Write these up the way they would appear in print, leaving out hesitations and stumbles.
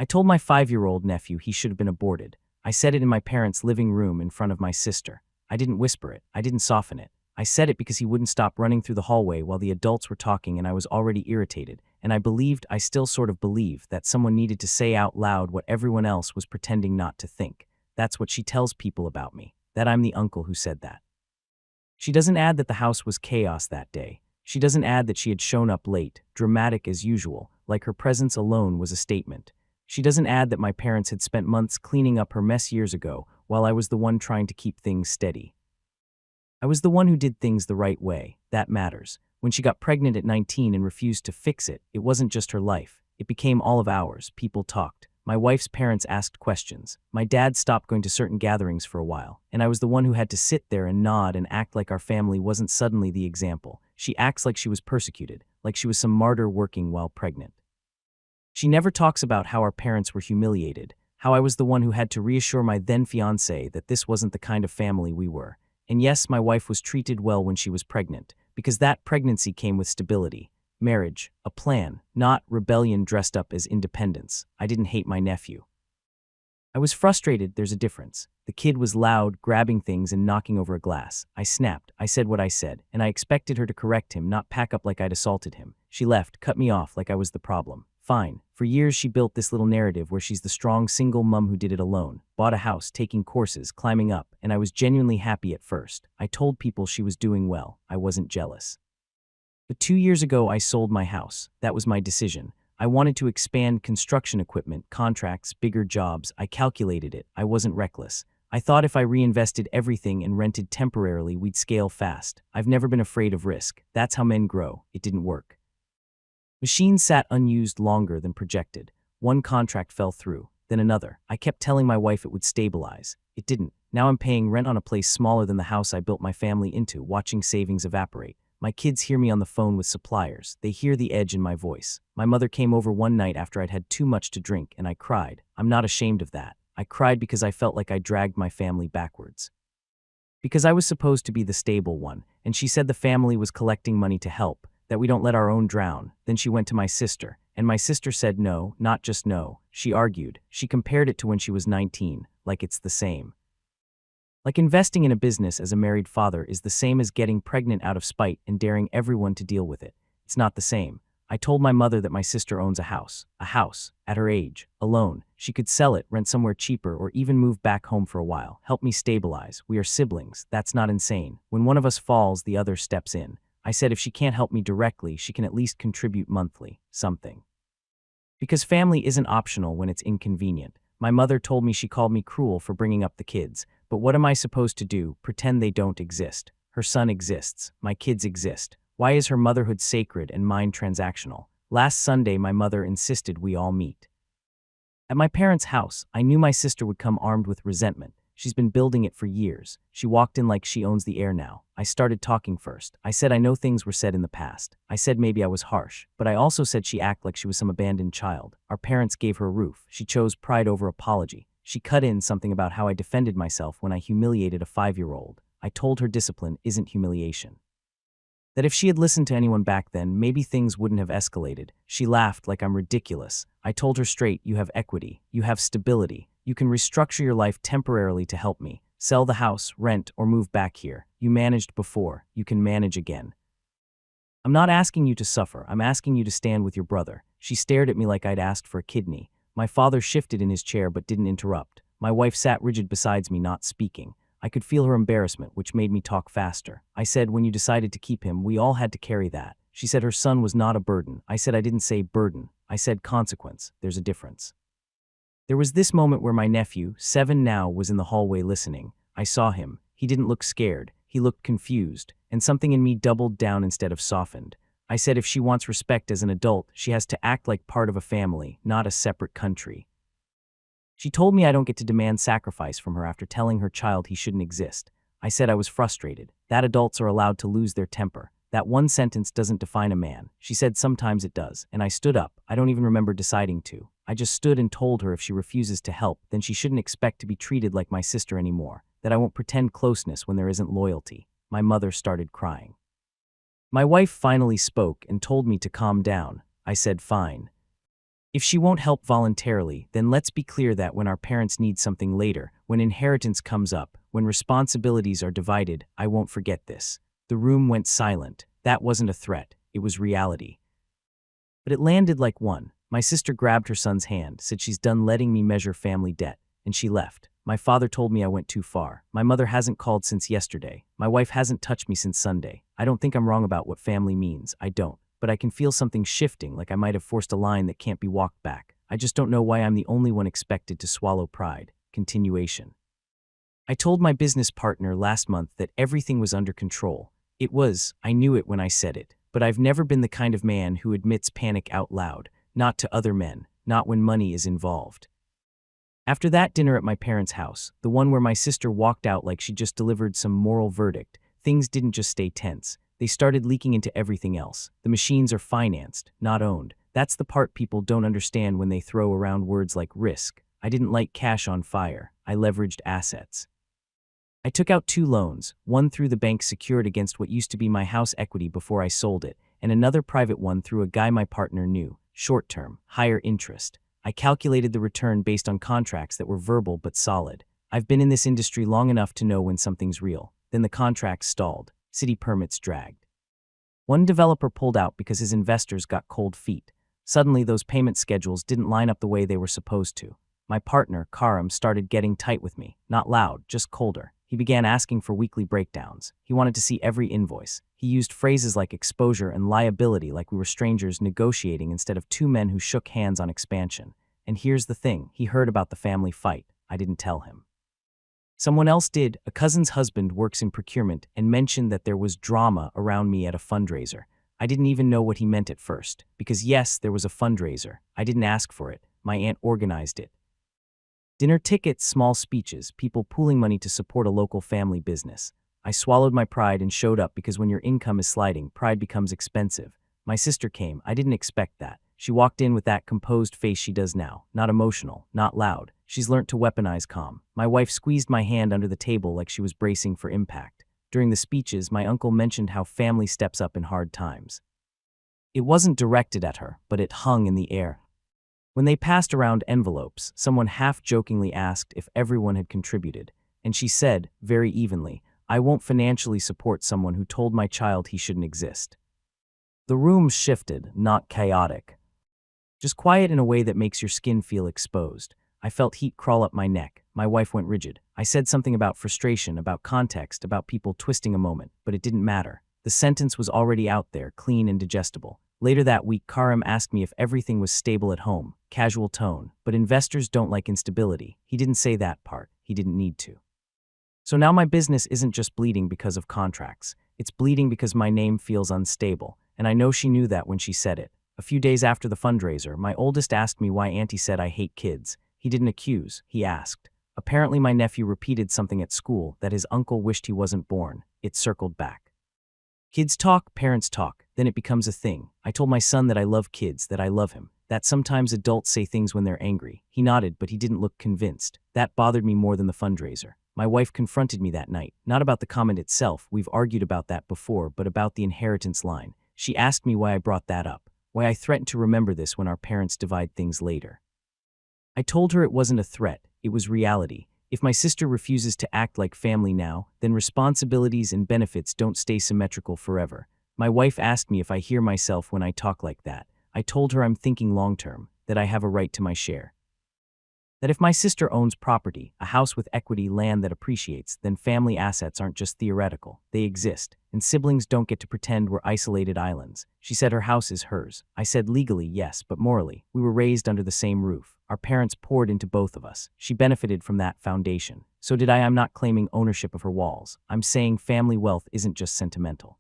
I told my 5-year-old nephew he should have been aborted. I said it in my parents' living room in front of my sister. I didn't whisper it. I didn't soften it. I said it because he wouldn't stop running through the hallway while the adults were talking and I was already irritated, and I still sort of believe, that someone needed to say out loud what everyone else was pretending not to think. That's what she tells people about me, that I'm the uncle who said that. She doesn't add that the house was chaos that day. She doesn't add that she had shown up late, dramatic as usual, like her presence alone was a statement. She doesn't add that my parents had spent months cleaning up her mess years ago, while I was the one trying to keep things steady. I was the one who did things the right way. That matters. When she got pregnant at 19 and refused to fix it, it wasn't just her life. It became all of ours. People talked. My wife's parents asked questions. My dad stopped going to certain gatherings for a while, and I was the one who had to sit there and nod and act like our family wasn't suddenly the example. She acts like she was persecuted, like she was some martyr working while pregnant. She never talks about how our parents were humiliated, how I was the one who had to reassure my then-fiancé that this wasn't the kind of family we were. And yes, my wife was treated well when she was pregnant, because that pregnancy came with stability, marriage, a plan, not rebellion dressed up as independence. I didn't hate my nephew. I was frustrated. There's a difference. The kid was loud, grabbing things and knocking over a glass. I snapped. I said what I said, and I expected her to correct him, not pack up like I'd assaulted him. She left, cut me off like I was the problem. Fine. For years she built this little narrative where she's the strong single mom who did it alone, bought a house, taking courses, climbing up, and I was genuinely happy at first. I told people she was doing well. I wasn't jealous. But 2 years ago I sold my house. That was my decision. I wanted to expand construction equipment, contracts, bigger jobs. I calculated it. I wasn't reckless. I thought if I reinvested everything and rented temporarily, we'd scale fast. I've never been afraid of risk. That's how men grow. It didn't work. Machines sat unused longer than projected. One contract fell through, then another. I kept telling my wife it would stabilize. It didn't. Now I'm paying rent on a place smaller than the house I built my family into, watching savings evaporate. My kids hear me on the phone with suppliers. They hear the edge in my voice. My mother came over one night after I'd had too much to drink, and I cried. I'm not ashamed of that. I cried because I felt like I dragged my family backwards. Because I was supposed to be the stable one, and she said the family was collecting money to help, that we don't let our own drown. Then she went to my sister, and my sister said no, not just no. She argued. She compared it to when she was 19, like it's the same. Like investing in a business as a married father is the same as getting pregnant out of spite and daring everyone to deal with it. It's not the same. I told my mother that my sister owns a house, at her age, alone. She could sell it, rent somewhere cheaper, or even move back home for a while. Help me stabilize. We are siblings. That's not insane. When one of us falls, the other steps in. I said if she can't help me directly, she can at least contribute monthly, something. Because family isn't optional when it's inconvenient. My mother told me she called me cruel for bringing up the kids, but what am I supposed to do? Pretend they don't exist. Her son exists. My kids exist. Why is her motherhood sacred and mine transactional? Last Sunday, my mother insisted we all meet. At my parents' house, I knew my sister would come armed with resentment. She's been building it for years. She walked in like she owns the air now. I started talking first. I said I know things were said in the past. I said maybe I was harsh, but I also said she acted like she was some abandoned child. Our parents gave her a roof. She chose pride over apology. She cut in something about how I defended myself when I humiliated a 5-year-old. I told her discipline isn't humiliation. That if she had listened to anyone back then, maybe things wouldn't have escalated. She laughed like I'm ridiculous. I told her straight, you have equity. You have stability. You can restructure your life temporarily to help me. Sell the house, rent, or move back here. You managed before. You can manage again. I'm not asking you to suffer. I'm asking you to stand with your brother. She stared at me like I'd asked for a kidney. My father shifted in his chair but didn't interrupt. My wife sat rigid beside me, not speaking. I could feel her embarrassment, which made me talk faster. I said, when you decided to keep him, we all had to carry that. She said her son was not a burden. I said I didn't say burden. I said consequence. There's a difference. There was this moment where my nephew, 7 now, was in the hallway listening. I saw him. He didn't look scared. He looked confused, and something in me doubled down instead of softened. I said if she wants respect as an adult, she has to act like part of a family, not a separate country. She told me I don't get to demand sacrifice from her after telling her child he shouldn't exist. I said I was frustrated, that adults are allowed to lose their temper. That one sentence doesn't define a man. She said sometimes it does, and I stood up. I don't even remember deciding to. I just stood and told her if she refuses to help, then she shouldn't expect to be treated like my sister anymore, that I won't pretend closeness when there isn't loyalty. My mother started crying. My wife finally spoke and told me to calm down. I said fine. If she won't help voluntarily, then let's be clear that when our parents need something later, when inheritance comes up, when responsibilities are divided, I won't forget this." The room went silent. That wasn't a threat. It was reality. But it landed like one. My sister grabbed her son's hand, said she's done letting me measure family debt, and she left. My father told me I went too far. My mother hasn't called since yesterday. My wife hasn't touched me since Sunday. I don't think I'm wrong about what family means. I don't. But I can feel something shifting, like I might have forced a line that can't be walked back. I just don't know why I'm the only one expected to swallow pride. Continuation. I told my business partner last month that everything was under control. I knew it when I said it, but I've never been the kind of man who admits panic out loud, not to other men, not when money is involved. After that dinner at my parents' house, the one where my sister walked out like she just delivered some moral verdict, things didn't just stay tense. They started leaking into everything else. The machines are financed, not owned. That's the part people don't understand when they throw around words like risk. I didn't light cash on fire. I leveraged assets. I took out 2 loans, one through the bank secured against what used to be my house equity before I sold it, and another private one through a guy my partner knew, short-term, higher interest. I calculated the return based on contracts that were verbal but solid. I've been in this industry long enough to know when something's real. Then the contracts stalled. City permits dragged. One developer pulled out because his investors got cold feet. Suddenly, those payment schedules didn't line up the way they were supposed to. My partner, Karam, started getting tight with me. Not loud, just colder. He began asking for weekly breakdowns. He wanted to see every invoice. He used phrases like exposure and liability like we were strangers negotiating instead of 2 men who shook hands on expansion. And here's the thing, he heard about the family fight. I didn't tell him. Someone else did. A cousin's husband works in procurement and mentioned that there was drama around me at a fundraiser. I didn't even know what he meant at first, because yes, there was a fundraiser. I didn't ask for it. My aunt organized it. Dinner tickets, small speeches, people pooling money to support a local family business. I swallowed my pride and showed up because when your income is sliding, pride becomes expensive. My sister came. I didn't expect that. She walked in with that composed face she does now. Not emotional, not loud. She's learnt to weaponize calm. My wife squeezed my hand under the table like she was bracing for impact. During the speeches, my uncle mentioned how family steps up in hard times. It wasn't directed at her, but it hung in the air. When they passed around envelopes, someone half-jokingly asked if everyone had contributed, and she said, very evenly, "I won't financially support someone who told my child he shouldn't exist." The room shifted, not chaotic. Just quiet in a way that makes your skin feel exposed. I felt heat crawl up my neck. My wife went rigid. I said something about frustration, about context, about people twisting a moment, but it didn't matter. The sentence was already out there, clean and digestible. Later that week, Karim asked me if everything was stable at home. Casual tone. But investors don't like instability. He didn't say that part. He didn't need to. So now my business isn't just bleeding because of contracts. It's bleeding because my name feels unstable. And I know she knew that when she said it. A few days after the fundraiser, my oldest asked me why Auntie said I hate kids. He didn't accuse. He asked. Apparently my nephew repeated something at school that his uncle wished he wasn't born. It circled back. Kids talk, parents talk, then it becomes a thing. I told my son that I love kids, that I love him, that sometimes adults say things when they're angry. He nodded, but he didn't look convinced. That bothered me more than the fundraiser. My wife confronted me that night, not about the comment itself, we've argued about that before, but about the inheritance line. She asked me why I brought that up, why I threatened to remember this when our parents divide things later. I told her it wasn't a threat, it was reality. If my sister refuses to act like family now, then responsibilities and benefits don't stay symmetrical forever. My wife asked me if I hear myself when I talk like that. I told her I'm thinking long-term, that I have a right to my share. That if my sister owns property, a house with equity, land that appreciates, then family assets aren't just theoretical, they exist, and siblings don't get to pretend we're isolated islands. She said her house is hers. I said legally, yes, but morally, we were raised under the same roof. Our parents poured into both of us. She benefited from that foundation. So did I. I'm not claiming ownership of her walls. I'm saying family wealth isn't just sentimental.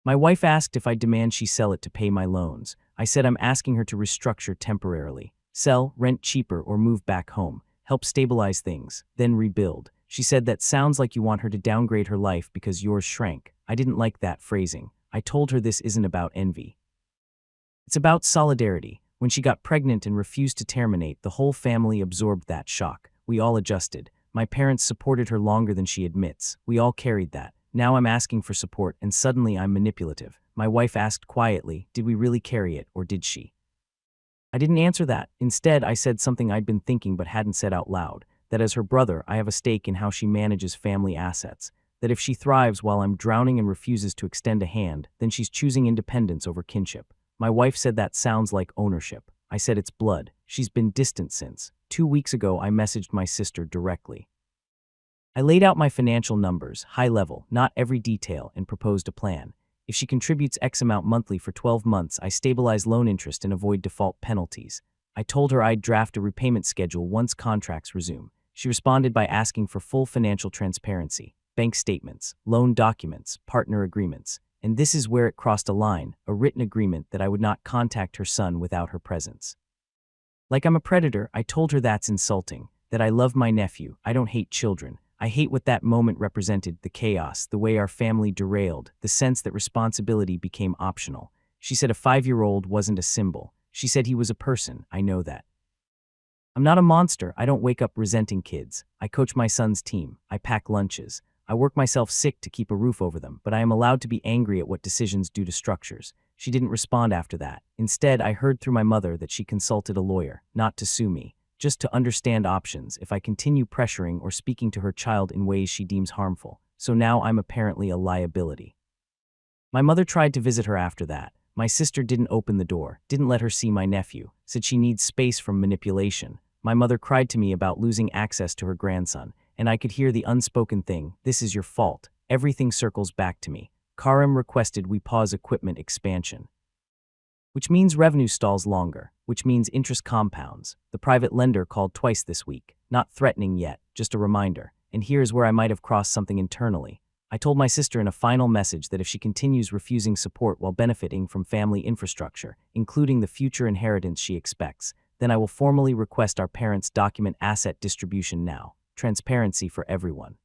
My wife asked if I demand she sell it to pay my loans. I said I'm asking her to restructure temporarily. Sell, rent cheaper, or move back home. Help stabilize things, then rebuild. She said that sounds like you want her to downgrade her life because yours shrank. I didn't like that phrasing. I told her this isn't about envy. It's about solidarity. When she got pregnant and refused to terminate, the whole family absorbed that shock. We all adjusted. My parents supported her longer than she admits. We all carried that. Now I'm asking for support, and suddenly I'm manipulative. My wife asked quietly, did we really carry it, or did she? I didn't answer that. Instead, I said something I'd been thinking but hadn't said out loud, that as her brother, I have a stake in how she manages family assets, that if she thrives while I'm drowning and refuses to extend a hand, then she's choosing independence over kinship. My wife said that sounds like ownership. I said it's blood. She's been distant since. 2 weeks ago, I messaged my sister directly. I laid out my financial numbers, high level, not every detail, and proposed a plan. If she contributes X amount monthly for 12 months, I stabilize loan interest and avoid default penalties. I told her I'd draft a repayment schedule once contracts resume. She responded by asking for full financial transparency, bank statements, loan documents, partner agreements. And this is where it crossed a line, a written agreement that I would not contact her son without her presence. Like I'm a predator, I told her that's insulting, that I love my nephew, I don't hate children. I hate what that moment represented, the chaos, the way our family derailed, the sense that responsibility became optional. She said a 5-year-old wasn't a symbol. She said he was a person, I know that. I'm not a monster, I don't wake up resenting kids. I coach my son's team, I pack lunches. I work myself sick to keep a roof over them, but I am allowed to be angry at what decisions do to structures. She didn't respond after that. Instead, I heard through my mother that she consulted a lawyer, not to sue me, just to understand options if I continue pressuring or speaking to her child in ways she deems harmful. So now I'm apparently a liability. My mother tried to visit her after that. My sister didn't open the door, didn't let her see my nephew, said she needs space from manipulation. My mother cried to me about losing access to her grandson, and I could hear the unspoken thing, this is your fault. Everything circles back to me. Karim requested we pause equipment expansion, which means revenue stalls longer, which means interest compounds. The private lender called twice this week. Not threatening yet, just a reminder. And here's where I might have crossed something internally. I told my sister in a final message that if she continues refusing support while benefiting from family infrastructure, including the future inheritance she expects, then I will formally request our parents document asset distribution now. Transparency for everyone.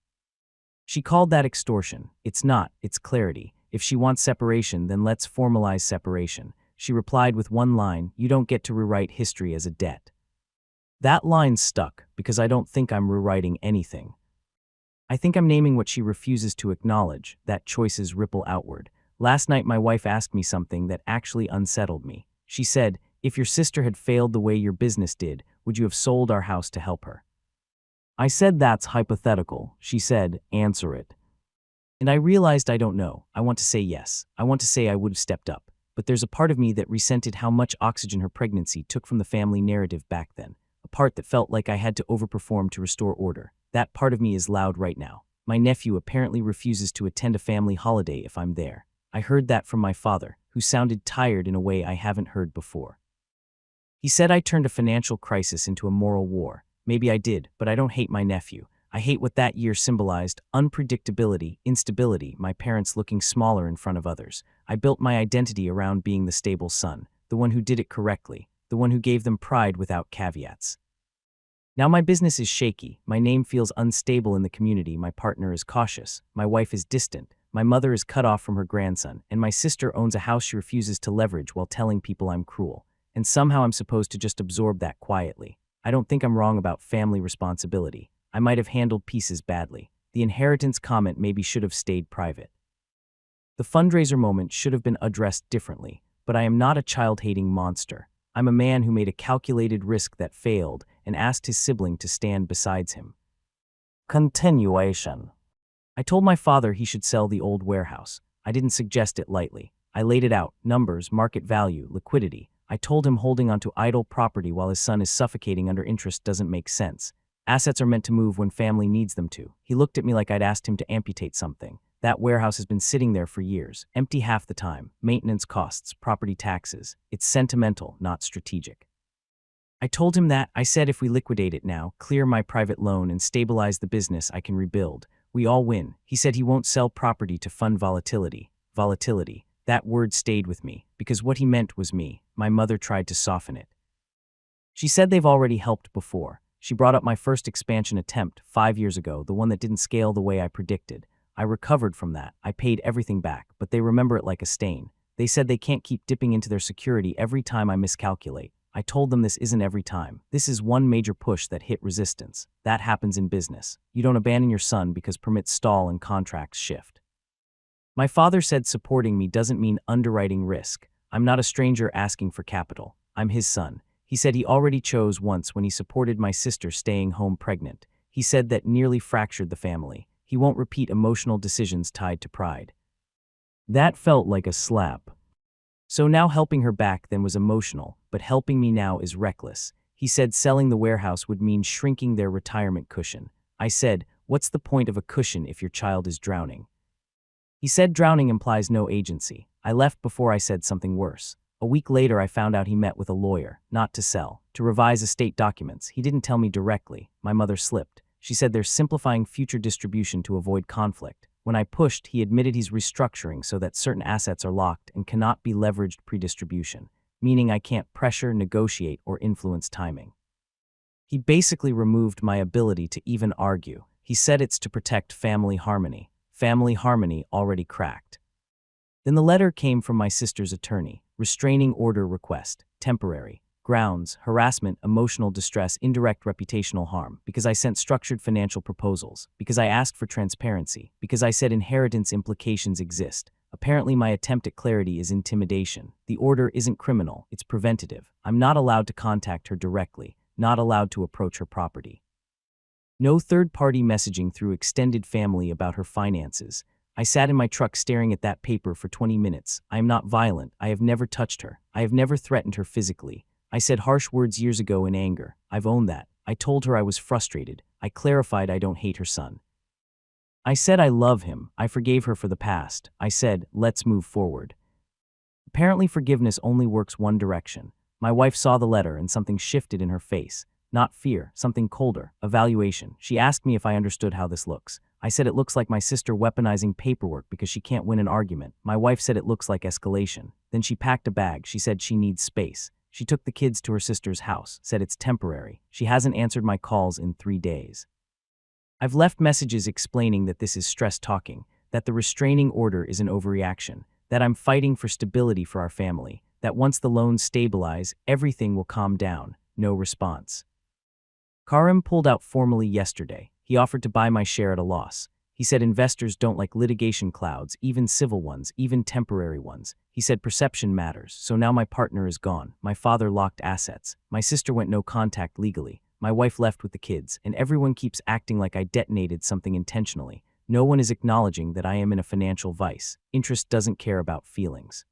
She called that extortion. It's not, it's clarity. If she wants separation, then let's formalize separation. She replied with one line, you don't get to rewrite history as a debt. That line stuck because I don't think I'm rewriting anything. I think I'm naming what she refuses to acknowledge, that choices ripple outward. Last night my wife asked me something that actually unsettled me. She said, if your sister had failed the way your business did, would you have sold our house to help her? I said that's hypothetical. She said, answer it. And I realized I don't know. I want to say yes. I want to say I would have stepped up. But there's a part of me that resented how much oxygen her pregnancy took from the family narrative back then. A part that felt like I had to overperform to restore order. That part of me is loud right now. My nephew apparently refuses to attend a family holiday if I'm there. I heard that from my father, who sounded tired in a way I haven't heard before. He said I turned a financial crisis into a moral war. Maybe I did, but I don't hate my nephew. I hate what that year symbolized, unpredictability, instability, my parents looking smaller in front of others. I built my identity around being the stable son, the one who did it correctly, the one who gave them pride without caveats. Now my business is shaky, my name feels unstable in the community, my partner is cautious, my wife is distant, my mother is cut off from her grandson, and my sister owns a house she refuses to leverage while telling people I'm cruel. And somehow I'm supposed to just absorb that quietly. I don't think I'm wrong about family responsibility. I might have handled pieces badly. The inheritance comment maybe should have stayed private. The fundraiser moment should have been addressed differently, but I am not a child-hating monster. I'm a man who made a calculated risk that failed and asked his sibling to stand beside him. Continuation. I told my father he should sell the old warehouse. I didn't suggest it lightly. I laid it out, numbers, market value, liquidity. I told him holding onto idle property while his son is suffocating under interest doesn't make sense. Assets are meant to move when family needs them to. He looked at me like I'd asked him to amputate something. That warehouse has been sitting there for years, empty half the time, maintenance costs, property taxes. It's sentimental, not strategic. I told him that. I said if we liquidate it now, clear my private loan and stabilize the business, I can rebuild. We all win. He said he won't sell property to fund volatility. Volatility. That word stayed with me, because what he meant was me. My mother tried to soften it. She said they've already helped before. She brought up my first expansion attempt 5 years ago, the one that didn't scale the way I predicted. I recovered from that. I paid everything back, but they remember it like a stain. They said they can't keep dipping into their security every time I miscalculate. I told them this isn't every time. This is one major push that hit resistance. That happens in business. You don't abandon your son because permits stall and contracts shift. My father said supporting me doesn't mean underwriting risk. I'm not a stranger asking for capital. I'm his son. He said he already chose once when he supported my sister staying home pregnant. He said that nearly fractured the family. He won't repeat emotional decisions tied to pride. That felt like a slap. So now helping her back then was emotional, but helping me now is reckless. He said selling the warehouse would mean shrinking their retirement cushion. I said, what's the point of a cushion if your child is drowning? He said drowning implies no agency. I left before I said something worse. A week later I found out he met with a lawyer, not to sell, to revise estate documents. He didn't tell me directly. My mother slipped. She said they're simplifying future distribution to avoid conflict. When I pushed, he admitted he's restructuring so that certain assets are locked and cannot be leveraged pre-distribution, meaning I can't pressure, negotiate, or influence timing. He basically removed my ability to even argue. He said it's to protect family harmony. Family harmony already cracked. Then the letter came from my sister's attorney. Restraining order request. Temporary. Grounds, harassment, emotional distress, indirect reputational harm, because I sent structured financial proposals, because I asked for transparency, because I said inheritance implications exist. Apparently my attempt at clarity is intimidation. The order isn't criminal, it's preventative. I'm not allowed to contact her directly, not allowed to approach her property. No third-party messaging through extended family about her finances. I sat in my truck staring at that paper for 20 minutes. I am not violent. I have never touched her. I have never threatened her physically. I said harsh words years ago in anger. I've owned that. I told her I was frustrated. I clarified I don't hate her son. I said I love him. I forgave her for the past. I said, let's move forward. Apparently forgiveness only works one direction. My wife saw the letter and something shifted in her face. Not fear, something colder, evaluation. She asked me if I understood how this looks. I said it looks like my sister weaponizing paperwork because she can't win an argument. My wife said it looks like escalation. Then she packed a bag. She said she needs space. She took the kids to her sister's house, said it's temporary. She hasn't answered my calls in 3 days. I've left messages explaining that this is stress talking, that the restraining order is an overreaction, that I'm fighting for stability for our family, that once the loans stabilize, everything will calm down. No response. Karim pulled out formally yesterday. He offered to buy my share at a loss. He said investors don't like litigation clouds, even civil ones, even temporary ones. He said perception matters, so now my partner is gone. My father locked assets. My sister went no contact legally. My wife left with the kids, and everyone keeps acting like I detonated something intentionally. No one is acknowledging that I am in a financial vice. Interest doesn't care about feelings.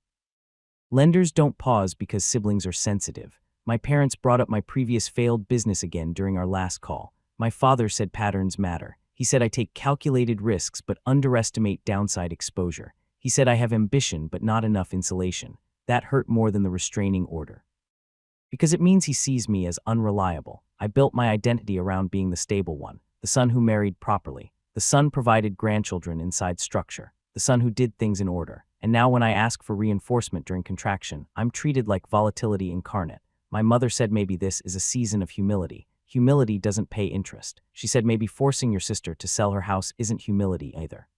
Lenders don't pause because siblings are sensitive. My parents brought up my previous failed business again during our last call. My father said patterns matter. He said I take calculated risks but underestimate downside exposure. He said I have ambition but not enough insulation. That hurt more than the restraining order. Because it means he sees me as unreliable. I built my identity around being the stable one, the son who married properly, the son provided grandchildren inside structure, the son who did things in order. And now when I ask for reinforcement during contraction, I'm treated like volatility incarnate. My mother said maybe this is a season of humility. Humility doesn't pay interest. She said maybe forcing your sister to sell her house isn't humility either.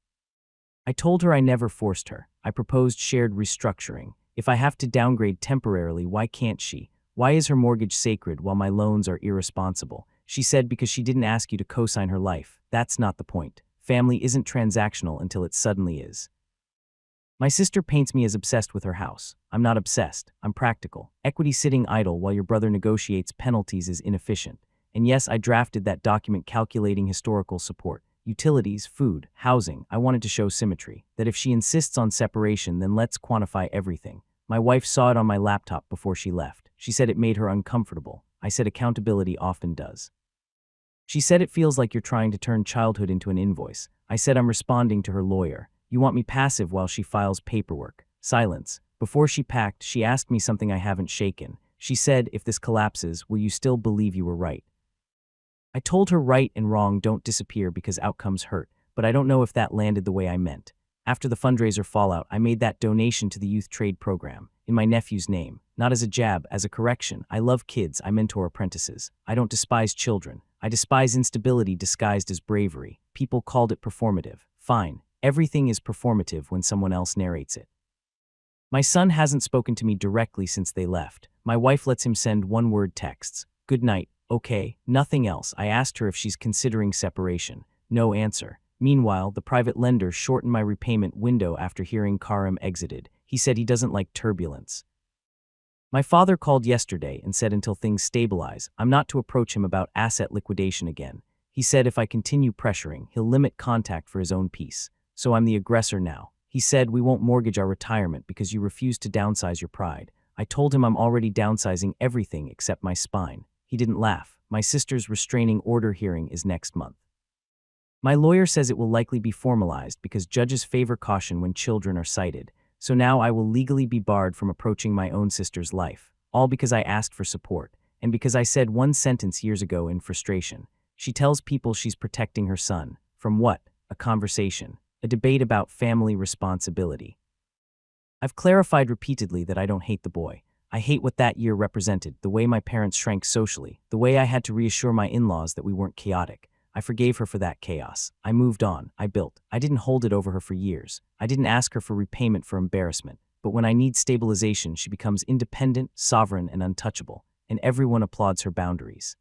I told her I never forced her. I proposed shared restructuring. If I have to downgrade temporarily, why can't she? Why is her mortgage sacred while my loans are irresponsible? She said because she didn't ask you to co-sign her life. That's not the point. Family isn't transactional until it suddenly is. My sister paints me as obsessed with her house. I'm not obsessed. I'm practical. Equity sitting idle while your brother negotiates penalties is inefficient. And yes, I drafted that document calculating historical support. Utilities, food, housing. I wanted to show symmetry. That if she insists on separation, then let's quantify everything. My wife saw it on my laptop before she left. She said it made her uncomfortable. I said accountability often does. She said it feels like you're trying to turn childhood into an invoice. I said I'm responding to her lawyer. You want me passive while she files paperwork. Silence. Before she packed, she asked me something I haven't shaken. She said, if this collapses, will you still believe you were right? I told her right and wrong don't disappear because outcomes hurt, but I don't know if that landed the way I meant. After the fundraiser fallout, I made that donation to the youth trade program, in my nephew's name, not as a jab, as a correction. I love kids, I mentor apprentices. I don't despise children. I despise instability disguised as bravery. People called it performative. Fine, everything is performative when someone else narrates it. My son hasn't spoken to me directly since they left. My wife lets him send one-word texts. Good night. Okay, nothing else. I asked her if she's considering separation. No answer. Meanwhile, the private lender shortened my repayment window after hearing Karim exited. He said he doesn't like turbulence. My father called yesterday and said until things stabilize, I'm not to approach him about asset liquidation again. He said if I continue pressuring, he'll limit contact for his own peace. So I'm the aggressor now. He said we won't mortgage our retirement because you refuse to downsize your pride. I told him I'm already downsizing everything except my spine. He didn't laugh. My sister's restraining order hearing is next month. My lawyer says it will likely be formalized because judges favor caution when children are cited. So now I will legally be barred from approaching my own sister's life, all because I asked for support, and because I said one sentence years ago in frustration. She tells people she's protecting her son. From what? A conversation. A debate about family responsibility. I've clarified repeatedly that I don't hate the boy. I hate what that year represented, the way my parents shrank socially, the way I had to reassure my in-laws that we weren't chaotic. I forgave her for that chaos. I moved on. I built. I didn't hold it over her for years. I didn't ask her for repayment for embarrassment. But when I need stabilization, she becomes independent, sovereign, and untouchable, and everyone applauds her boundaries.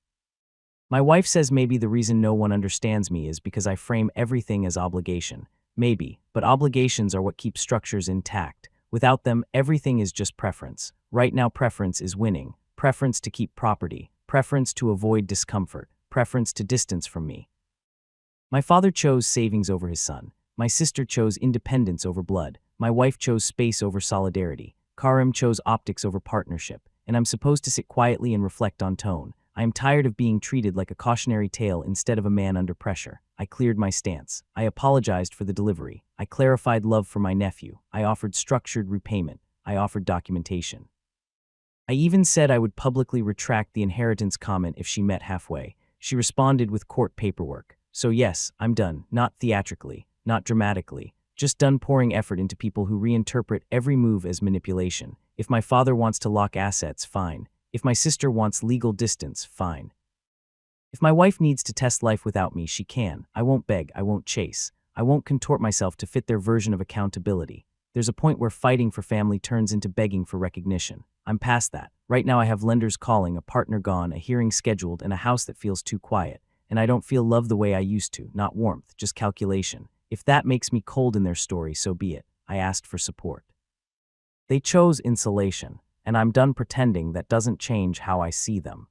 My wife says maybe the reason no one understands me is because I frame everything as obligation. Maybe, but obligations are what keep structures intact. Without them, everything is just preference. Right now, preference is winning. Preference to keep property. Preference to avoid discomfort. Preference to distance from me. My father chose savings over his son. My sister chose independence over blood. My wife chose space over solidarity. Karim chose optics over partnership. And I'm supposed to sit quietly and reflect on tone. I am tired of being treated like a cautionary tale instead of a man under pressure. I cleared my stance. I apologized for the delivery. I clarified love for my nephew. I offered structured repayment. I offered documentation. I even said I would publicly retract the inheritance comment if she met halfway. She responded with court paperwork. So yes, I'm done, not theatrically, not dramatically, just done pouring effort into people who reinterpret every move as manipulation. If my father wants to lock assets, fine. If my sister wants legal distance, fine. If my wife needs to test life without me, she can. I won't beg, I won't chase. I won't contort myself to fit their version of accountability. There's a point where fighting for family turns into begging for recognition. I'm past that. Right now I have lenders calling, a partner gone, a hearing scheduled, and a house that feels too quiet. And I don't feel love the way I used to, not warmth, just calculation. If that makes me cold in their story, so be it. I asked for support. They chose insulation, and I'm done pretending that doesn't change how I see them.